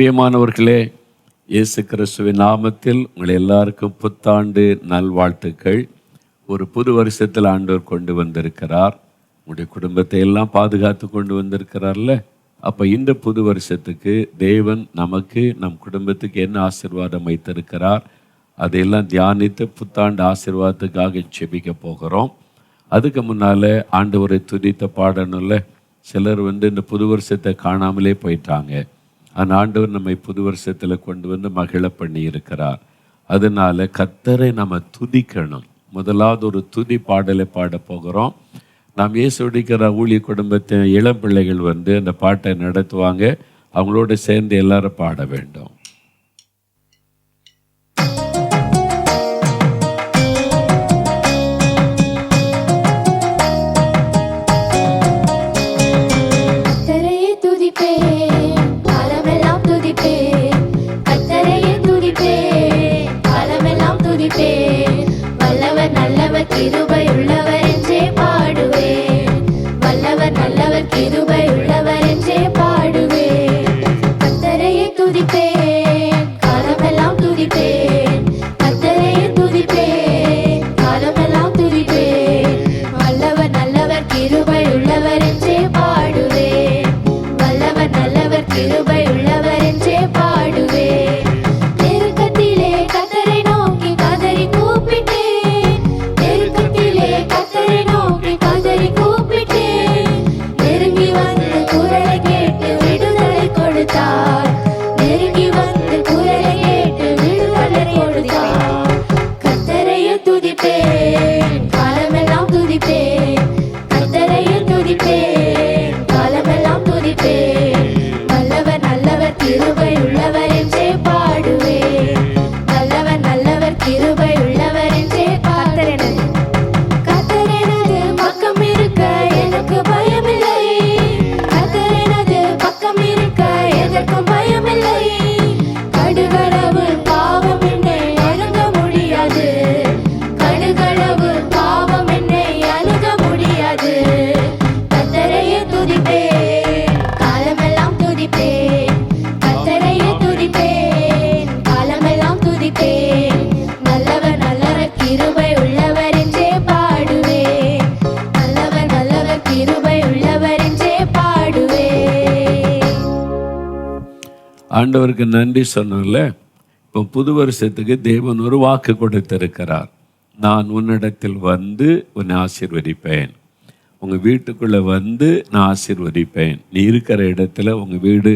பிரியமானவர்களே, இயேசு கிறிஸ்துவின் நாமத்தில் உங்களை எல்லாருக்கும் புத்தாண்டு நல்வாழ்த்துக்கள். ஒரு புது வருஷத்தில் ஆண்டவர் கொண்டு வந்திருக்கிறார். உங்களுடைய குடும்பத்தை எல்லாம் பாதுகாத்து கொண்டு வந்திருக்கிறார்ல. அப்போ இந்த புது வருஷத்துக்கு தேவன் நமக்கு நம் குடும்பத்துக்கு என்ன ஆசீர்வாதம் வைத்திருக்கிறார் அதையெல்லாம் தியானித்து புத்தாண்டு ஆசீர்வாதத்துக்காக செபிக்க போகிறோம். அதுக்கு முன்னால் ஆண்டவரை துதித்த பாடணும்ல. சிலர் இந்த புது வருஷத்தை காணாமலே போயிட்டாங்க. அந்த ஆண்டவர் நம்மை புது வருஷத்தில் கொண்டு வந்து மகிழ பண்ணி இருக்கிறார். அதனால கர்த்தரை நம்ம துதிக்கணும். முதலாவது ஒரு துதி பாடலை பாட போகிறோம். நாம் இயேசுடிக்கிற ஊழிய குடும்பத்தின் இளம் பிள்ளைகள் அந்த பாட்டை நடத்துவாங்க. அவங்களோட சேர்ந்து எல்லாரும் பாட வேண்டும். கிருபை உள்ளவர் என்றே பாடுவேன், வல்லவர் நல்லவர் கிருபை உள்ளவர் என்றே பாடுவேன். கர்த்தரையே துதிப்பேன், காலமெல்லாம் துதிப்பேன். கர்த்தரையே துதிப்பேன், காலமெல்லாம் துதிப்பேன். வல்லவர் நல்லவர் கிருபை உள்ளவர் என்றே பாடுவேன், வல்லவர் நல்லவர் கிருபை உள்ளவர் என்றே பாடுவேன். நெருக்கத்திலே கர்த்தரை நோக்கி கதறி கூப்பிட்டேன், நெருங்கி வந்து குரலை கேட்டு விடுதலை கொடுத்தார். கர்த்தரையே துதிப்பேன், காலமெல்லாம் துதிப்பேன். கர்த்தரையே துதிப்பேன், காலமெல்லாம் துதிப்பேன். வல்லவர் நல்லவர் கிருபை உள்ளவர் என்றே பாடுவேன், வல்லவர் நல்லவர் கிருபை உள்ளவர் என்றே பாடுவேன். கர்த்தரெனது பக்கம் இருக்க எனக்கு பயமில்லை, கர்த்தரெனது பக்கம் இருக்க எதற்கும் பயமில்லை. கடுகளவு பாவம் என்னை அணுக முடியாது, கடுகளவு பாவம் என்னை அணுக முடியாது. கர்த்தரையே துதிப்பேன், காலமெல்லாம் துதிப்பேன். கர்த்தரையே துதிப்பேன், காலமெல்லாம் துதிப்பேன். நல்லவர் நல்லவர் கிருபை உள்ளவர் என்றே பாடுவேன், நல்லவர் நல்லவர் கிருபை உள்ளவர் என்றே பாடுவேன். ஆண்டவருக்கு நன்றி சொன்னோம்ல. இப்போ புது வருஷத்துக்கு தேவன் ஒரு வாக்கு கொடுத்திருக்கிறார். நான் உன்னிடத்தில் வந்து உன்னை ஆசீர்வதிப்பேன், உங்கள் வீட்டுக்குள்ளே வந்து நான் ஆசீர்வதிப்பேன். நீ இருக்கிற இடத்துல உங்கள் வீடு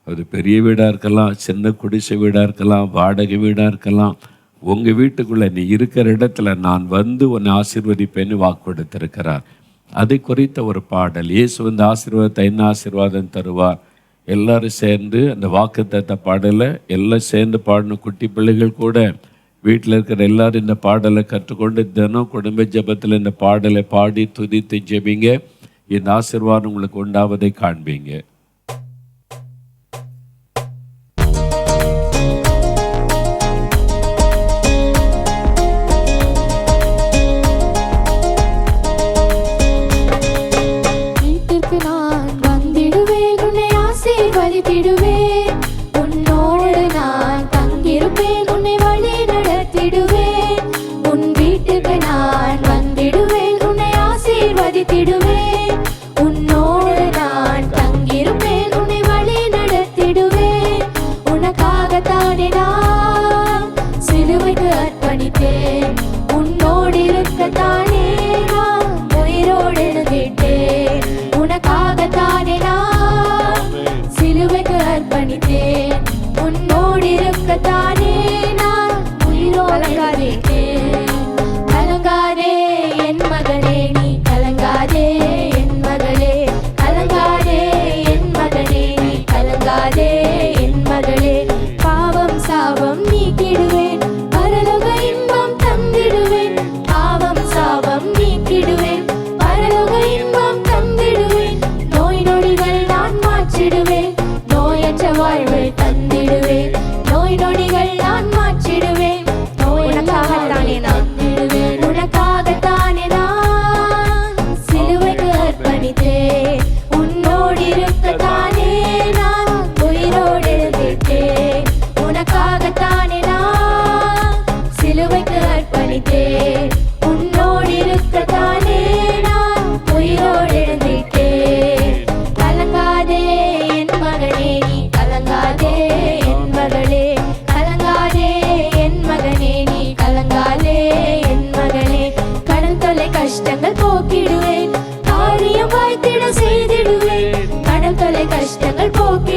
அது பெரிய வீடாக இருக்கலாம், சின்ன குடிசை வீடாக இருக்கலாம், வாடகை வீடாக இருக்கலாம். உங்கள் வீட்டுக்குள்ளே நீ இருக்கிற இடத்துல நான் வந்து உன்னை ஆசீர்வதிப்பேன்னு வாக்கு கொடுத்திருக்கிறார். அதை குறித்த ஒரு பாடல். இயேசு ஆசீர்வாதத்தை என்ன ஆசீர்வாதம் தருவார் எல்லாரும் சேர்ந்து அந்த வாக்குத்தத்த பாடலை எல்லாம் சேர்ந்து பாடணும். குட்டி பிள்ளைகள் கூட வீட்டில் இருக்கிற எல்லாரும் இந்த பாடலை கற்றுக்கொண்டு தினம் குடும்ப ஜெபத்தில் இந்த பாடலை பாடி துதித்து ஜெபிங்க. இந்த ஆசீர்வாதம் உங்களுக்கு உண்டாவதை காண்பீங்க. உன்னோடு நான் தங்கிருப்பேன், உன்னை வழி நடத்திடுவேன். உன் வீட்டுக்கு நான் வந்திடுவேன், உன்னை ஆசீர்வதித்திடுவேன். உன்னோடு நான் தங்கிருப்பேன்.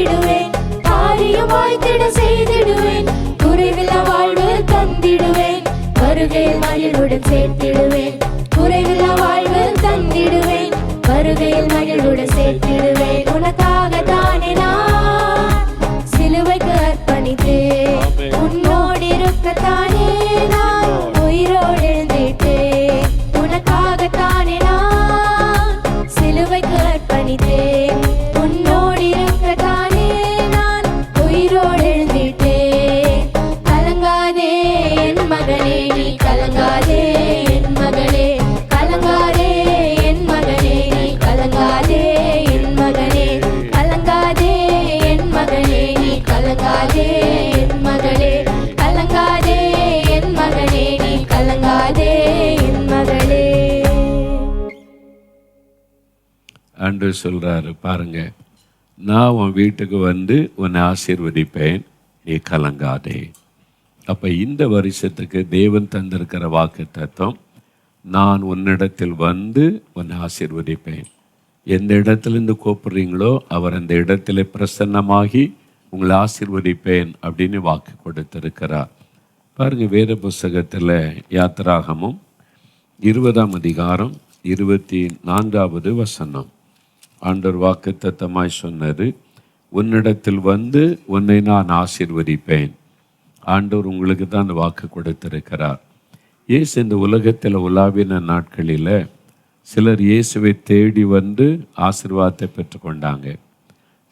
காத்திடுவேன், காரியம் வாய்த்திட செய்திடுவேன், குறைவில்லா வாழ்வு தந்திடுவேன், வருகையில் மகிழ்வுடன் சேர்த்திடுவேன், குறைவில்லா வாழ்வு தந்திடுவேன், வருகையில் மகிழ்வுடன் சேர்த்திடுவேன். உனக்காக தானே நான் சிலுவைக்கு அர்ப்பணித்தேன், உன்னோடு இருக்கத்தானே நான் உயிரோடு எழுந்திட்டேன். உனக்காகத்தானே நான் சிலுவைக்கு அர்ப்பணித்தேன், உன்னோடு இருக்கத்தானே நான் உயிரோடு எழுந்திட்டேன். கலங்காதே என் மகனே, நீ கலங்காதே என் மகளே, கலங்காதே என் மகனே, நீ கலங்காதே என் மகனே, கலங்காதே என் மகனே, நீ கலங்காதே என் மகளே, கலங்காதே என் மகனே, நீ கலங்காதே என் மகளே. ஆண்டவர் சொல்றாரு பாருங்க, நான் உன் வீட்டுக்கு வந்து உன்னை ஆசீர்வதிப்பேன், நீ கலங்காதே. அப்ப இந்த வருஷத்துக்கு தேவன் தந்திருக்கிற வாக்கு தத்துவம், நான் உன்னிடத்தில் வந்து உன்னை ஆசீர்வதிப்பேன். எந்த இடத்துலேருந்து கூப்பிடுறீங்களோ அவர் அந்த இடத்துல பிரசன்னமாகி உங்களை ஆசீர்வதிப்பேன் அப்படின்னு வாக்கு கொடுத்திருக்கிறார். பாருங்க, வேத புஸ்தகத்தில் யாத்திராகமும் 20ஆம் அதிகாரம் 24வது வசனம். ஆண்டவர் வாக்கு தத்தமாய் சொன்னது, உன்னிடத்தில் வந்து உன்னை நான் ஆசீர்வதிப்பேன். ஆண்டவர் உங்களுக்கு தான் அந்த வாக்கு கொடுத்திருக்கிறார். இயேசு இந்த உலகத்தில் உலாவின நாட்களில் சிலர் இயேசுவை தேடி வந்து ஆசீர்வாதத்தை பெற்றுக்கொண்டாங்க.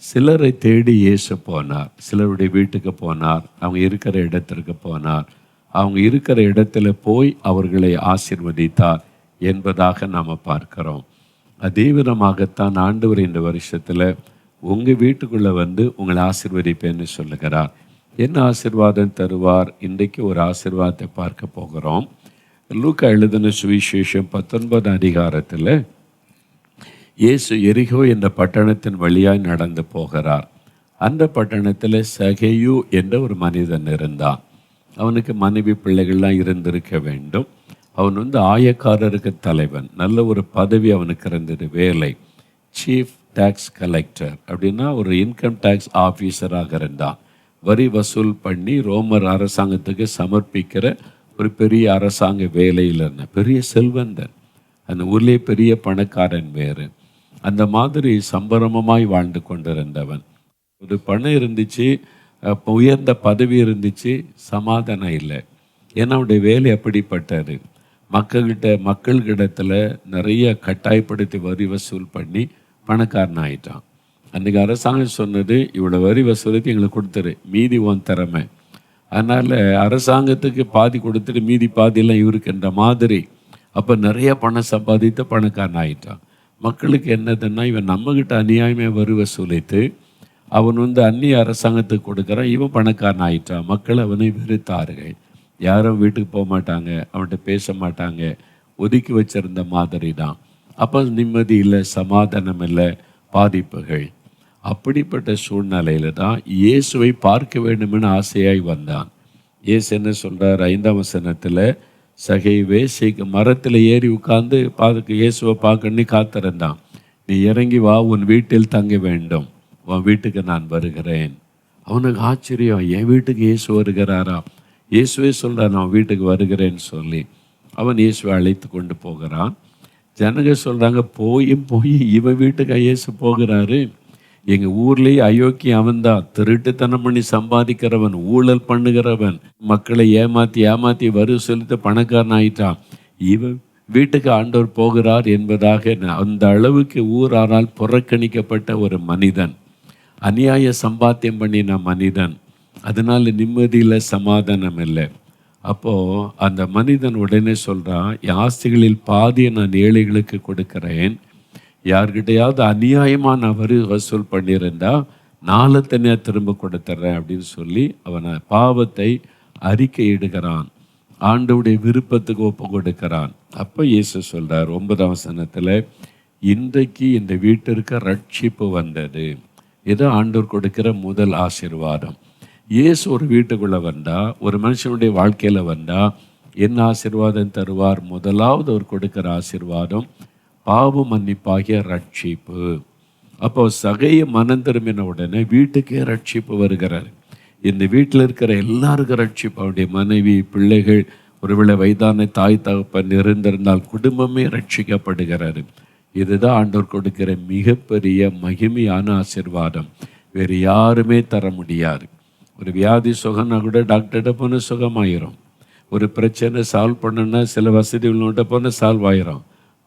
சிலரை தேடி இயேசு போனார், சிலருடைய வீட்டுக்கு போனார், அவங்க இருக்கிற இடத்திற்கு போனார், அவங்க இருக்கிற இடத்துல போய் அவர்களை ஆசீர்வதித்தார் என்பதாக நாம் பார்க்கிறோம். அதே விதமாகத்தான் ஆண்டவர் இந்த வருஷத்தில் உங்கள் வீட்டுக்குள்ளே வந்து உங்களை ஆசீர்வதிப்பேன்னு சொல்லுகிறார். என்ன ஆசீர்வாதம் தருவார்? இன்றைக்கு ஒரு ஆசீர்வாதத்தை பார்க்க போகிறோம். லூக்கா எழுதின சுவிசேஷம் 19 அதிகாரத்தில் இயேசு எரிகோ என்ற பட்டணத்தின் வழியாய் நடந்து போகிறார். அந்த பட்டணத்தில் சகேயு என்ற ஒரு மனிதன் இருந்தான். அவனுக்கு மனைவி பிள்ளைகள்லாம் இருந்திருக்க வேண்டும். அவன் வந்து ஆயக்காரருக்கு தலைவன், நல்ல ஒரு பதவி அவனுக்கு இருந்தது, வேலை, சீஃப் டேக்ஸ் கலெக்டர், அப்படின்னா ஒரு இன்கம் டேக்ஸ் ஆஃபீஸராக இருந்தான். வரி வசூல் பண்ணி ரோமர் அரசாங்கத்துக்கு சமர்ப்பிக்கிற ஒரு பெரிய அரசாங்க வேலையில் இருந்த பெரிய செல்வந்தன். அந்த ஊர்லேயே பெரிய பணக்காரன் வேறு. அந்த மாதிரி சம்பரமமாய் வாழ்ந்து கொண்டிருந்தவன். ஒரு பணம் இருந்துச்சு, உயர்ந்த பதவி இருந்துச்சு, சமாதானம் இல்லை. ஏன்னா அவனுடைய வேலை அப்படிப்பட்டது. மக்கள்கிட்டத்தில் நிறைய கட்டாயப்படுத்தி வரி வசூல் பண்ணி பணக்காரன் ஆயிட்டான். அன்றைக்கி அரசாங்கம் சொன்னது, இவ்வளோ வரி வசூலுக்கு எங்களுக்கு கொடுத்துரு, மீதி உன் திறமை. அதனால் அரசாங்கத்துக்கு பாதி கொடுத்துட்டு மீதி பாதியெல்லாம் இவருக்குன்ற மாதிரி. அப்போ நிறைய பணம் சம்பாதித்து பணக்காரன் ஆகிட்டான். மக்களுக்கு என்னதுன்னா, இவன் நம்மக்கிட்ட அநியாயமாக வரி வசூலித்து அவன் வந்து அந்நிய அரசாங்கத்துக்கு கொடுக்குறான், இவன் பணக்காரன் ஆகிட்டான். மக்கள் அவனை வெறுத்தார்கள். யாரும் வீட்டுக்கு போக மாட்டாங்க, அவன்கிட்ட பேச மாட்டாங்க, ஒதுக்கி வச்சிருந்த மாதிரி தான். அப்போ நிம்மதி இல்லை, சமாதானம் இல்லை, பாதிப்புகள். அப்படிப்பட்ட சூழ்நிலையில் தான் இயேசுவை பார்க்க வேண்டுமென்னு ஆசையாய் வந்தான். இயேசு என்ன சொல்கிறார்? 5ஆம் வசனத்தில், சகைவே மரத்தில் ஏறி உட்கார்ந்து இயேசுவை பார்க்கணுன்னு காத்திருந்தான். நீ இறங்கி வா, உன் வீட்டில் தங்க வேண்டும், உன் வீட்டுக்கு நான் வருகிறேன். அவனுக்கு ஆச்சரியம், என் வீட்டுக்கு இயேசு வருகிறாரா? இயேசுவே சொல்கிறான், நான் வீட்டுக்கு வருகிறேன்னு சொல்லி அவன் இயேசுவை அழைத்து கொண்டு போகிறான். ஜனங்க சொல்கிறாங்க, போய் இவன் வீட்டுக்கு இயேசு போகிறாரு. எங்கள் ஊர்லேயே அயோக்கியம் அவன்தான், திருட்டுத்தனம் பண்ணி சம்பாதிக்கிறவன், ஊழல் பண்ணுகிறவன், மக்களை ஏமாற்றி வரி செலுத்த பணக்காரன் ஆயிட்டான். இவன் வீட்டுக்கு ஆண்டவர் போகிறார் என்பதாக அந்த அளவுக்கு ஊராரால் புறக்கணிக்கப்பட்ட ஒரு மனிதன், அநியாய சம்பாத்தியம் பண்ணின மனிதன். அதனால் நிம்மதியில் சமாதானம் இல்லை. அப்போது அந்த மனிதன் உடனே சொல்கிறான், என் ஆஸ்திகளில் பாதியை நான் ஏழைகளுக்கு கொடுக்குறேன். யார்கிட்டையாவது அநியாயமாக நான் வரி வசூல் பண்ணியிருந்தா நாளை தனியாக திரும்ப கொடுத்துட்றேன் அப்படின்னு சொல்லி அவனை பாவத்தை அறிக்கையிடுகிறான், ஆண்டவுடைய விருப்பத்துக்கு ஒப்பு கொடுக்கிறான். அப்போ இயேசு சொல்கிறார் 9ஆம் வசனத்தில், இன்றைக்கு இந்த வீட்டிற்கு ரட்சிப்பு வந்தது. இது ஆண்டவர் கொடுக்கிற முதல் ஆசீர்வாதம். இயேசு ஒரு வீட்டுக்குள்ளே வந்தால், ஒரு மனுஷனுடைய வாழ்க்கையில் வந்தால் என்ன ஆசீர்வாதம் தருவார்? முதலாவது அவர் கொடுக்கிற ஆசீர்வாதம் பாவ மன்னிப்பாகிய ரட்சிப்பு. அப்போ சகையை மனம் திரும்பின உடனே வீட்டுக்கே ரட்சிப்பு வருகிறார். இந்த வீட்டில் இருக்கிற எல்லாருக்கும் ரட்சிப்பு. அவருடைய மனைவி, பிள்ளைகள், ஒருவேளை வயதான தாய் தகப்பன் இருந்திருந்தால் குடும்பமே ரட்சிக்கப்படுகிறாரு. இதுதான் ஆண்டவர் கொடுக்கிற மிகப்பெரிய மகிமையான ஆசீர்வாதம். வேறு யாருமே தர முடியாது. ஒரு வியாதி சுகம்னா கூட டாக்டர்கிட்ட போனால் சுகமாயிரும். ஒரு பிரச்சனை சால்வ் பண்ணணுன்னா சில வசதி உள்ளவன்கிட்ட போனால் சால்வ் ஆயிரும்.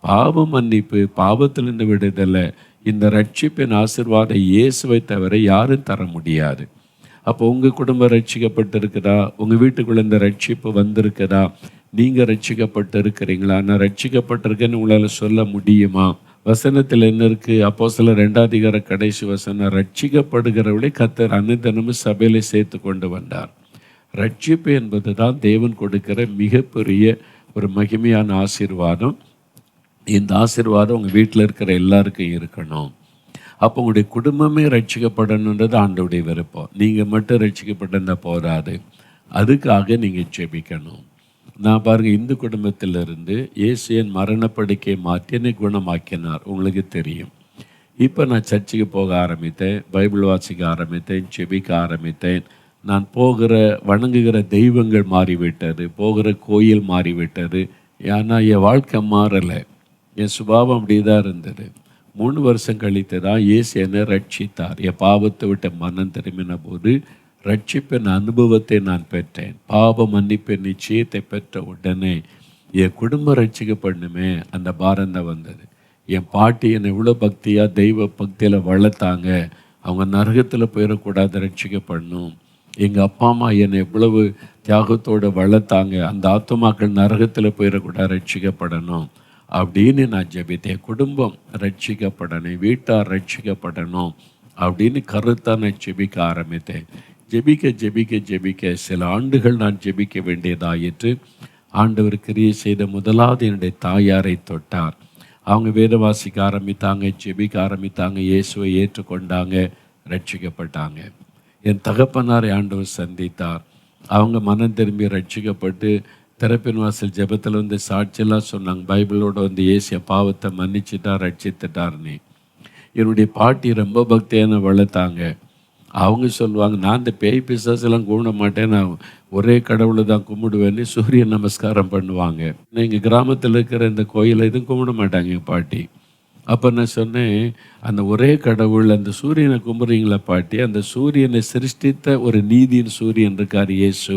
பாவ மன்னிப்பு, பாவத்திலிருந்து விடுதலை, இந்த ரட்சிப்பின் ஆசீர்வாதம் இயேசுவை தவிர யாரும் தர முடியாது. அப்போ உங்கள் குடும்பம் ரட்சிக்கப்பட்டிருக்குதா? உங்கள் வீட்டுக்குள்ளே இந்த ரட்சிப்பு வந்திருக்குதா? நீங்கள் ரட்சிக்கப்பட்டு இருக்கிறீங்களா? நான் ரட்சிக்கப்பட்டிருக்கேன்னு உங்களால் சொல்ல முடியுமா? வசனத்தில் என்ன இருக்குது? அப்போஸ்தலர் 2 கடைசி வசனம், ரட்சிக்கப்படுகிறவளை கர்த்தர் அனுதினமும் சபையில சேர்த்து கொண்டு வந்தார். ரட்சிப்பு என்பது தான் தேவன் கொடுக்கிற மிகப்பெரிய ஒரு மகிமையான ஆசீர்வாதம். இந்த ஆசீர்வாதம் உங்கள் வீட்டில் இருக்கிற எல்லாருக்கும் இருக்கணும். அப்போ உங்களுடைய குடும்பமே ரட்சிக்கப்படணுன்றது ஆண்டவருடைய விருப்பம். நீங்கள் மட்டும் ரட்சிக்கப்பட்டிருந்தால் போதாது, அதுக்காக நீங்கள் ஜெபிக்கணும். நான் பாருங்கள், இந்து குடும்பத்திலிருந்து இயேசு என் மரணப்படுக்கையை மாற்றி என்னை குணமாக்கினார், உங்களுக்கு தெரியும். இப்போ நான் சர்ச்சுக்கு போக ஆரம்பித்தேன், பைபிள் வாசிக்க ஆரம்பித்தேன், ஜெபிக்க ஆரம்பித்தேன். நான் போகிற வணங்குகிற தெய்வங்கள் மாறிவிட்டது, போகிற கோயில் மாறிவிட்டது. ஏன்னா என் வாழ்க்கை மாறலை, என் சுபாவம் அப்படி தான் இருந்தது. 3 வருஷம் கழித்து தான் இயேசு என்னை ரட்சித்தார். என் பாவத்தை விட்டு மனம் திரும்பின போது ரட்சிப்பின் அனுபவத்தை நான் பெற்றேன். பாவ மன்னிப்பின் நிச்சயத்தை பெற்ற உடனே என் குடும்பம் ரட்சிக்கப்படணுமே அந்த பாரம் தான் வந்தது. என் பாட்டி என்னை இவ்வளோ பக்தியாக தெய்வ பக்தியில் வளர்த்தாங்க, அவங்க நரகத்தில் போயிடக்கூடாது, ரட்சிக்கப்படணும். எங்கள் அப்பா அம்மா என்னை எவ்வளவு தியாகத்தோடு வளர்த்தாங்க, அந்த ஆத்துமாக்கள் நரகத்தில் போயிடக்கூடாது, ரட்சிக்கப்படணும் அப்படின்னு நான் ஜெபித்தேன். குடும்பம் ரட்சிக்கப்படணும், வீட்டார் ரட்சிக்கப்படணும் அப்படின்னு கருத்தாக நான் ஜெபிக்க ஆரம்பித்தேன். ஜெபிக்க ஜெபிக்க ஜெபிக்க சில ஆண்டுகள் நான் ஜெபிக்க வேண்டியதாயிற்று. ஆண்டவர் கிரியை செய்த முதலாவது என்னுடைய தாயாரை தொட்டார். அவங்க வேத வாசிக்க ஆரம்பித்தாங்க, ஜெபிக்க ஆரம்பித்தாங்க, இயேசுவை ஏற்றுக்கொண்டாங்க, ரட்சிக்கப்பட்டாங்க. என் தகப்பனாரை ஆண்டவர் சந்தித்தார். அவங்க மனம் திரும்பி ரட்சிக்கப்பட்டு திறப்பின் வாசல் ஜெபத்தில் வந்து சாட்சியெல்லாம் சொன்னாங்க. பைபிளோடு வந்து இயேசு பாவத்தை மன்னிச்சுட்டார், ரட்சித்துட்டார்னு. என்னுடைய பாட்டி ரொம்ப பக்தியான வளர்த்தாங்க. அவங்க சொல்லுவாங்க, நான் இந்த பேய் பிசாசெல்லாம் கும்பிட மாட்டேன், நான் ஒரே கடவுளை தான் கும்பிடுவேன்னு சூரிய நமஸ்காரம் பண்ணுவாங்க. எங்கள் கிராமத்தில் இருக்கிற இந்த கோயிலை எதுவும் கும்பிட மாட்டாங்க எங்கள் பாட்டி. அப்போ நான் சொன்னேன், அந்த ஒரே கடவுள், அந்த சூரியனை கும்பிட்றீங்களா பாட்டி? அந்த சூரியனை சிருஷ்டித்த ஒரு நீதியின் சூரியன் இருக்கார் இயேசு,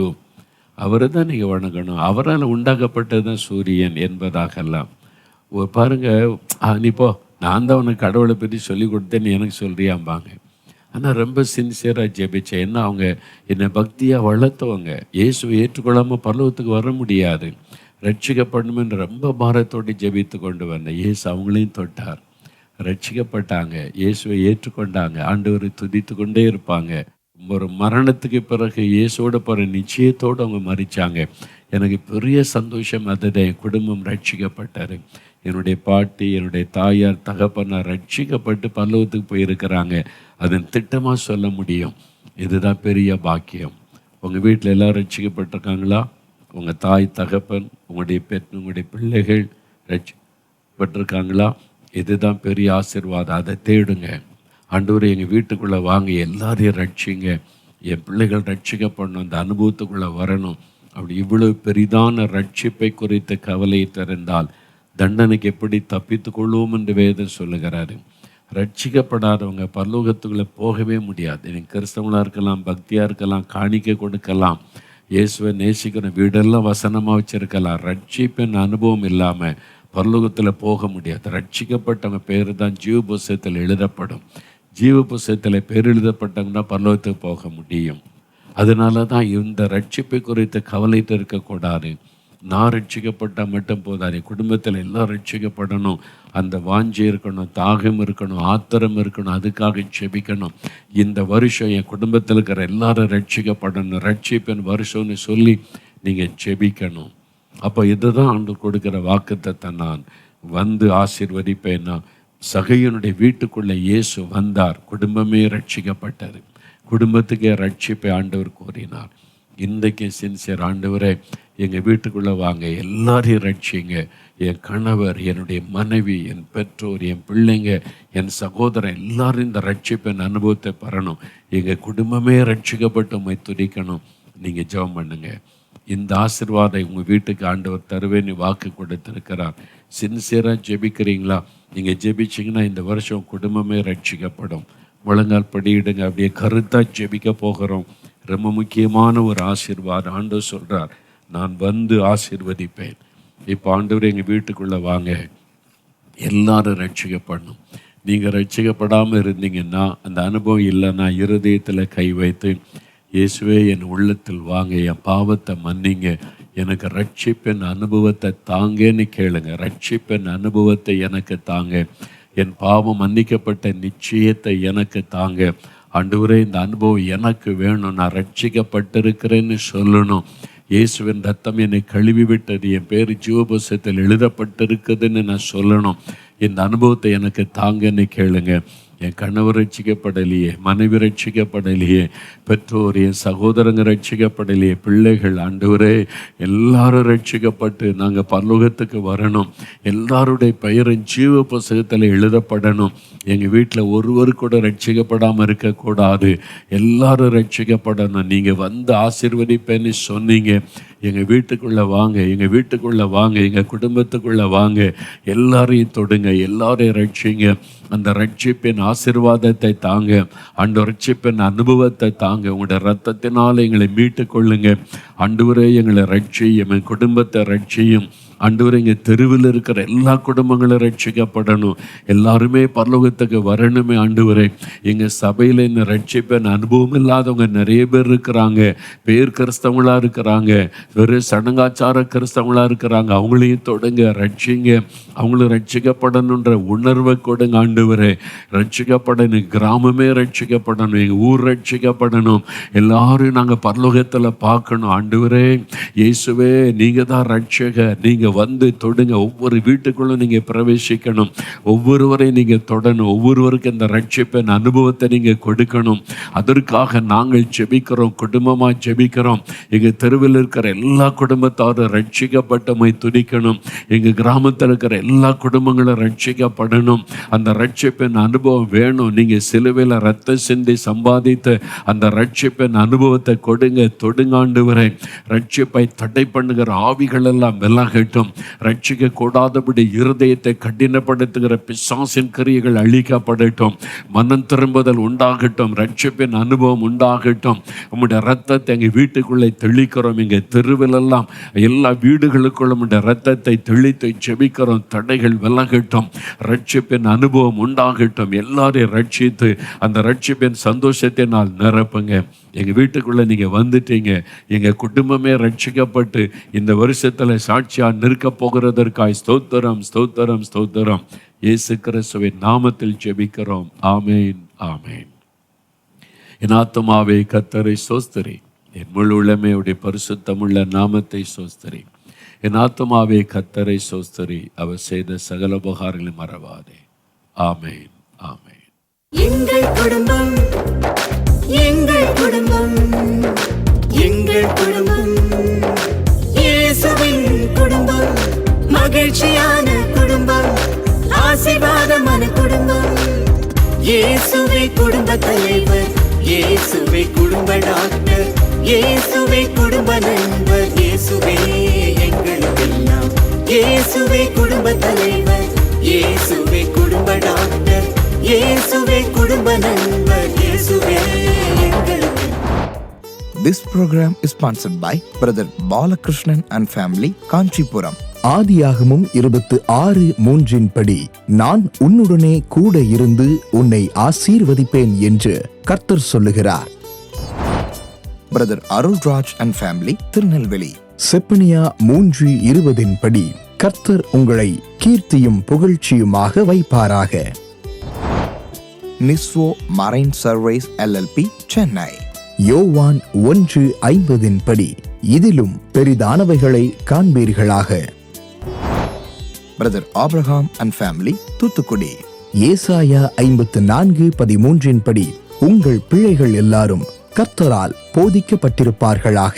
அவரை தான் நீங்கள் வணங்கணும், அவரால் உண்டாக்கப்பட்டது தான் சூரியன் என்பதாகலாம். பாருங்கள், நீ போ, நான் தான் உனக்கு கடவுளை பற்றி சொல்லி கொடுத்தேன்னு எனக்கு சொல்கிறியாம்பாங்க. ஆனால் ரொம்ப சின்சியராக ஜெபிச்சேன். ஏன்னா அவங்க என்னை பக்தியாக வளர்த்தவங்க. இயேசுவை ஏற்றுக்கொள்ளாமல் பரலோகத்துக்கு வர முடியாது, ரட்சிக்கப்படணும்னு ரொம்ப பாரத்தோடு ஜெபித்து கொண்டு வந்தேன். இயேசு அவங்களையும் தொட்டார், ரட்சிக்கப்பட்டாங்க, இயேசுவை ஏற்றுக்கொண்டாங்க. ஆண்டவரை துதித்து கொண்டே இருப்பாங்க. ஒரு மரணத்துக்கு பிறகு இயேசுவோட போகிற நிச்சயத்தோடு அவங்க மறிச்சாங்க. எனக்கு பெரிய சந்தோஷம் அதுதான். என் குடும்பம் ரட்சிக்கப்பட்டார். என்னுடைய பாட்டி, என்னுடைய தாயார், தகப்பனார் ரட்சிக்கப்பட்டு பரலோகத்துக்கு போயிருக்கிறாங்க. அதன் திட்டமாக சொல்ல முடியும். இதுதான் பெரிய பாக்கியம். உங்கள் வீட்டில் எல்லோரும் ரட்சிக்கப்பட்டிருக்காங்களா? உங்கள் தாய் தகப்பன், உங்களுடைய பிள்ளைகள் ரட்சிக்கப்பட்டிருக்காங்களா? இதுதான் பெரிய ஆசீர்வாதம். அதை தேடுங்க. ஆண்டவரே, எங்கள் வீட்டுக்குள்ளே வாங்க, எல்லாரையும் ரட்சிங்க, என் பிள்ளைகள் ரட்சிக்கப்படணும், அந்த அனுபவத்துக்குள்ளே வரணும். அப்படி இவ்வளவு பெரிதான ரட்சிப்பை குறித்து கவலை திறந்தால் தண்டனைக்கு எப்படி தப்பித்து கொள்வோம் என்று வேதம் சொல்லுகிறாரு. ரட்சிக்கப்படாதவங்க பரலோகத்துக்குள்ளே போகவே முடியாது. நீங்கள் கிறிஸ்தவங்களாக இருக்கலாம், பக்தியாக இருக்கலாம், காணிக்கை கொடுக்கலாம், இயேசுவை நேசிக்கணும், வீடெல்லாம் வசனமாக வச்சுருக்கலாம். ரட்சிப்பின் அனுபவம் இல்லாமல் பரலோகத்தில் போக முடியாது. ரட்சிக்கப்பட்டவங்க பேர் தான் ஜீவ புஸ்தகத்தில் எழுதப்படும். ஜீவ புஸ்தகத்தில் பேர் எழுதப்பட்டவங்கன்னா பரலோகத்துக்கு போக முடியும். அதனால தான் இந்த ரட்சிப்பை குறித்து கவலைட்டு இருக்கக்கூடாது. நான் ரட்சிக்கப்பட்டால் மட்டும் போதாது, குடும்பத்தில் எல்லாம் ரட்சிக்கப்படணும், அந்த வாஞ்சி இருக்கணும், தாகம் இருக்கணும், ஆத்திரம் இருக்கணும், அதுக்காக ஜெபிக்கணும். இந்த வருஷம் என் குடும்பத்தில் இருக்கிற எல்லாரும் ரட்சிக்கப்படணும், ரட்சிப்பின் வருஷம்னு சொல்லி நீங்கள் ஜெபிக்கணும். அப்போ இதுதான் ஆண்டவர் கொடுக்குற வாக்குத்தத்தை. நான் வந்து ஆசீர்வதிப்பேன்னா, சகையனுடைய வீட்டுக்குள்ளே இயேசு வந்தார், குடும்பமே ரட்சிக்கப்பட்டது, குடும்பத்துக்கே ரட்சிப்பை ஆண்டவர் கூறினார். இன்றைக்கு சின்சியர் ஆண்டவரே எங்கள் வீட்டுக்குள்ளே வாங்க, எல்லாரையும் ரட்சிங்க. என் கணவர், என்னுடைய மனைவி, என் பெற்றோர், என் பிள்ளைங்க, என் சகோதரன் எல்லாரும் இந்த ரட்சிப்பின் அனுபவத்தை பெறணும். எங்கள் குடும்பமே ரட்சிக்கப்பட்டு உம்மை துதிக்கணும். நீங்கள் ஜெபம் பண்ணுங்க. இந்த ஆசீர்வாதம் உங்கள் வீட்டுக்கு ஆண்டவர் தருவேன்னு வாக்கு கொடுத்திருக்கிறார். சின்சியராக ஜெபிக்கிறீங்களா? நீங்கள் ஜெபிச்சிங்கன்னா இந்த வருஷம் குடும்பமே ரட்சிக்கப்படும். முழங்கால் படியிடுங்க. அப்படியே கருத்தாக ஜெபிக்க போகிறோம். ரொம்ப முக்கியமான ஒரு ஆசீர்வாதம். ஆண்டவர் சொல்கிறார், நான் வந்து ஆசீர்வதிப்பேன். இப்போ ஆண்டவர் எங்கள் வீட்டுக்குள்ளே வாங்க, எல்லாரும் ரட்சிக்கப்படணும். நீங்கள் ரட்சிக்கப்படாமல் இருந்தீங்கன்னா, அந்த அனுபவம் இல்லைன்னா, இருதயத்தில் கை வைத்து இயேசுவே என் உள்ளத்தில் வாங்க, என் பாவத்தை மன்னிங்க, எனக்கு ரட்சிப்பின் அனுபவத்தை தாங்கன்னு கேளுங்க. ரட்சிப்பின் அனுபவத்தை எனக்கு தாங்க, என் பாவம் மன்னிக்கப்பட்ட நிச்சயத்தை எனக்கு தாங்க. ஆண்டவரே, இந்த அனுபவம் எனக்கு வேணும், நான் ரட்சிக்கப்பட்டிருக்கிறேன்னு சொல்லணும். இயேசுவின் ரத்தம் என்னை கழுவி விட்டது, என் பேர் ஜீவபுஸ்தகத்தில் எழுதப்பட்டிருக்குதுன்னு நான் சொல்லணும். இந்த அனுபவத்தை எனக்கு தாங்கன்னு கேளுங்க. என் கணவர் ரட்சிக்கப்படலையே, மனைவி ரட்சிக்கப்படலையே, பெற்றோர், என் சகோதரங்க ரட்சிக்கப்படலையே, பிள்ளைகள், ஆண்டவரே எல்லாரும் ரட்சிக்கப்பட்டு நாங்கள் பரலோகத்துக்கு வரணும். எல்லாருடைய பெயரும் ஜீவ புஸ்தகத்தில் எழுதப்படணும். எங்கள் வீட்டில் ஒருவர் கூட ரட்சிக்கப்படாமல் இருக்கக்கூடாது. எல்லாரும் ரட்சிக்கப்படணும். நீங்கள் வந்து ஆசீர்வதிப்பேன்னு சொன்னீங்க. எங்கள் வீட்டுக்குள்ளே வாங்க, எங்கள் வீட்டுக்குள்ளே வாங்க, எங்கள் குடும்பத்துக்குள்ளே வாங்க, எல்லாரையும் தொடுங்க, எல்லாரையும் ரட்சிங்க. அந்த ரட்சிப்பின் ஆசீர்வாதத்தை தாங்க, அந்த ரட்சிப்பின் அனுபவத்தை தாங்க. உங்களுடைய ரத்தத்தினால் எங்களை மீட்டு கொள்ளுங்க. ஆண்டவரே எங்களை ரட்சியும், என் குடும்பத்தை ரட்சியும். ஆண்டவரே, இங்கே தெருவில் இருக்கிற எல்லா குடும்பங்களும் ரட்சிக்கப்படணும். எல்லாருமே பரலோகத்துக்கு வரணுமே. ஆண்டவரே, எங்கள் சபையில் இந்த ரட்சிப்பின் அனுபவம் இல்லாதவங்க நிறைய பேர் இருக்கிறாங்க. பேர் கிறிஸ்தவங்களாக இருக்கிறாங்க, வெறும் சடங்காச்சார கிறிஸ்தவங்களாக இருக்கிறாங்க. அவங்களையும் தொடங்க, ரட்சிங்க. அவங்களும் ரட்சிக்கப்படணுன்ற உணர்வை கொடுங்க. ஆண்டவரே, ரட்சிக்கப்படணும், கிராமமே ரட்சிக்கப்படணும், எங்கள் ஊர் ரட்சிக்கப்படணும். எல்லாரும் நாங்கள் பரலோகத்தில் பார்க்கணும். ஆண்டவரே இயேசுவே, நீங்கள் தான் ரட்சகர். நீங்கள் வந்து தொடுங்க. ஒவ்வொரு வீட்டுக்குள்ளும் நீங்கள் பிரவேசிக்கணும். ஒவ்வொருவரையும் நீங்கள் தொடணும். ஒவ்வொருவருக்கும் இந்த ரட்சிப்பின் அனுபவத்தை நீங்கள் கொடுக்கணும். அதற்காக நாங்கள் ஜெபிக்கிறோம், குடும்பமாக ஜெபிக்கிறோம். எங்கள் தெருவில் இருக்கிற எல்லா குடும்பத்தாரும் ரட்சிக்கப்பட்டமை துதிக்கணும். எங்கள் கிராமத்தில் இருக்கிற எல்லா குடும்பங்களும் ரட்சிக்கப்படணும். அந்த ரட்சிப்பின் அனுபவம் வேணும். நீங்கள் சிலுவையில் ரத்தம் சிந்தி சம்பாதித்த அந்த ரட்சிப்பின் அனுபவத்தை கொடுங்க, தொடுங்காண்டுவரை. ரட்சிப்பை தடை பண்ணுகிற ஆவிகள் எல்லாம் விலகட்டும். ரட்சிக்க கூடாதபடி இருதயத்தை கடினப்படுத்துகிற பிசாசின் கிரியைகள் அழிக்கப்படட்டும். மனம் திரும்புதல் உண்டாகட்டும். ரட்சிப்பின் அனுபவம் உண்டாகட்டும். உம்முடைய ரத்தத்தை எங்கள் வீட்டுக்குள்ளே தெளிக்கிறோம். எங்கள் தெருவிலெல்லாம் எல்லா வீடுகளுக்குள்ளும் உம்முடைய ரத்தத்தை தெளித்து ஜெபிக்கிறோம். தடைகள் விலகட்டும். ரட்சிப்பின் அனுபவம் உண்டாகட்டும். எல்லாரையும் ரட்சித்து அந்த ரட்சிப்பின் சந்தோஷத்தை நான் நிரப்புங்க. எங்கள் வீட்டுக்குள்ளே நீங்கள் வந்துட்டீங்க. எங்கள் குடும்பமே ரட்சிக்கப்பட்டு இந்த வருஷத்தில் சாட்சியாக நிற்க போகிறதற்காய் ஸ்தோத்திரம், ஸ்தோத்திரம், ஸ்தோத்திரம். இயேசு கிறிஸ்துவின் நாமத்தில் ஜெபிக்கிறோம். ஆமேன், ஆமேன். என் ஆத்துமாவே கர்த்தரை ஸ்தோத்திரி, என் முழு உள்ளமையுடைய பரிசுத்தமுள்ள நாமத்தை ஸ்தோத்திரி. என் ஆத்துமாவே கர்த்தரை ஸ்தோத்திரி, அவர் செய்த சகல உபகாரங்களை மறவாதே. ஆமேன், ஆமேன். எங்கள் குடும்பம், எங்கள் குடும்பம், எங்கள் குடும்பம், இயேசுவின் குடும்பம், மகிழ்ச்சியான குடும்பம், ஆசீர்வாதமான குடும்பம். இயேசுவே குடும்ப தலைவர், இயேசுவே குடும்ப டாக்டர், இயேசுவே குடும்ப நண்பர், இயேசுவே எங்களுக்கெல்லாம். இயேசுவே குடும்ப தலைவர், இயேசுவே குடும்ப டாக்டர், இயேசுவே குடும்ப நண்பர், இயேசுவே எங்களுக்கு. This program is sponsored by Brother Balakrishnan and family, Kanchipuram. ஆதியாகமம் 26:3 படி, நான் உன்னுடனே கூட இருந்து உன்னை ஆசீர்வதிப்பேன் என்று கர்த்தர் சொல்லுகிறார். Brother Arul Raj and family, Tirunelveli. Zephaniah 3:20 படி, கர்த்தர் உங்களை கீர்த்தியும் புகழ்ச்சியுமாக வைப்பாராக. Niswo Marine Surveys LLP, Chennai. யோவான் 1:50 படி, இதிலும் பெரிதானவைகளை காண்பீர்களாக. Brother Abraham and family, Thuthukudi. ஏசாயா 54:13 படி, உங்கள் பிள்ளைகள் எல்லாரும் கர்த்தரால் போதிக்கப்பட்டிருப்பார்களாக.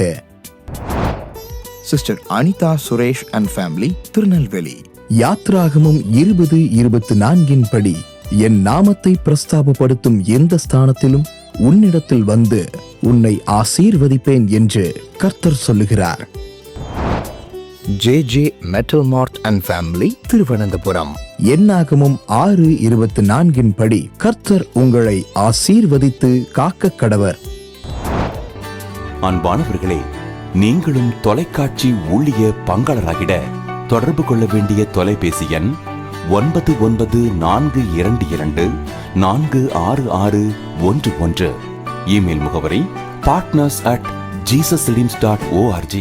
Sister Anitha Suresh and family, Tirunelveli. யாத்ராகமம் 20:24 படி, என் நாமத்தை பிரஸ்தாபப்படுத்தும் எந்த ஸ்தானத்திலும் உன்னிடத்தில் வந்து உன்னை ஆசீர்வதிப்பேன் என்று கர்த்தர் சொல்லுகிறார். JJ metal mart and family, Thiruvananthapuram. என்னாகமம் 6:24 படி, கர்த்தர் உங்களை ஆசீர்வதித்து காக்க கடவர். அன்பானவர்களே, நீங்களும் தொலைக்காட்சி ஊழிய பங்காளராகிட தொடர்பு கொள்ள வேண்டிய தொலைபேசி எண் 994222466611. இமெயில் முகவரி partners@jesuslimbs.org.